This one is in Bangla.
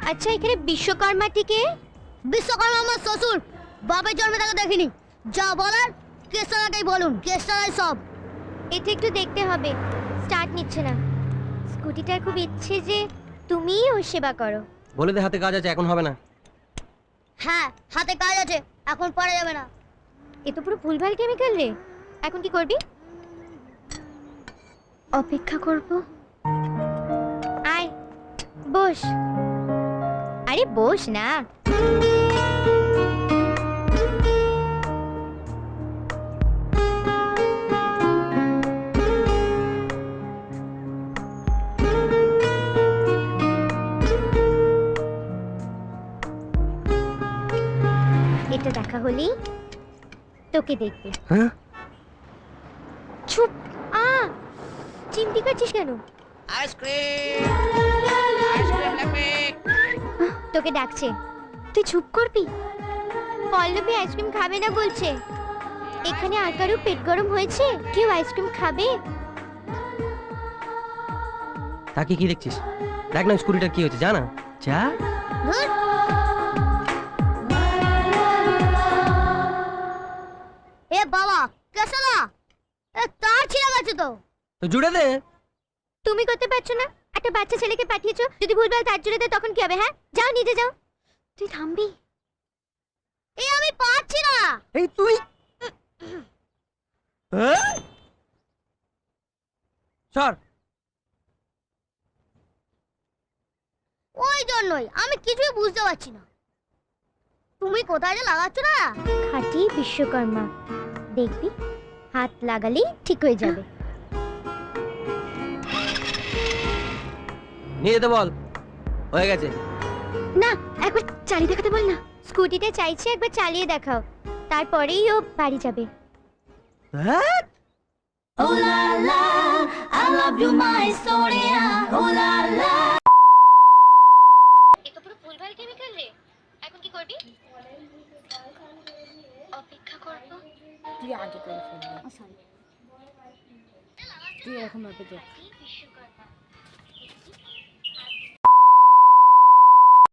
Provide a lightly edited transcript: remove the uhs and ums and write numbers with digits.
আচ্ছা এখানে বিশ্বকর্মাটিকে? বিশ্বকর্মা আমার শ্বশুর, বাপের জন্মে তাকে দেখিনি। যা বলার কেশটালাকেই বলুন, কেশটালাই সব। এটা একটু দেখতে হবে, স্টার্ট নিচ্ছে না। স্কুটিটার খুব ইচ্ছে যে তুমিই ওর সেবা করো। বলে দে হাতে কাজ আছে, এখন হবে না। হ্যাঁ হাতে কাজ আছে, এখন পারা যাবে না। এ তো পুরো ভুলভাল কেমিক্যাল রে। এখন কি করবি? অপেক্ষা করব। আয় বস। আরে বস না। এটা দেখা হলেই তোকে দেখবে। হ্যাঁ চুপ। চিমটি কাটছিস কেন? আইসক্রিম আইসক্রিম লাগবে। তোকে ডাকছে, তুই চুপ করবি? পল্লবী আইসক্রিম খাবে না বলছে। এখানে আর কারো পেট গরম হয়েছে? কেউ আইসক্রিম খাবে? তাকে কি দেখছিস? দেখ না স্কুটিটা কি হয়েছে, জানা যা। ধুর। এ বাবা কেশালা, এ তার ছিঁড়ে গেছে তো। তো জুড়ে দে। তুমি করতে পারছো না? একটা বাচ্চা ছেলেকে পাঠিয়েছো, যদি ভুলভাল তার জুড়ে দেয় তখন কি হবে? হ্যাঁ যাও নিজে যাও। তুই থামবি? এ আমি পারছি না। এই তুই সর। ওই জন্যই আমি কিছুই বুঝতে পারছি না। তুমি কোথায় যে লাগাচ্ছ না? খাঁটি বিশ্বকর্মা, দেখবি হাত লাগালেই ঠিক হয়ে যাবে। নিয়ে যেতে বল, হয়ে গেছে। না একবার চালিয়ে দেখাতে বল না। স্কুটিটা চাইছে একবার চালিয়ে দেখাও, তারপরেই ও বাড়ি যাবে। হ্যাঁ Oh la la, I love you my Sonia. Oh la la. এ তো পুরো ভুলভাল কেমিক্যাল রে। এখন কি করবি? অপেক্ষা করব। তুই আগে করে ফেলবি। তুই এখন ভাবে দেখ।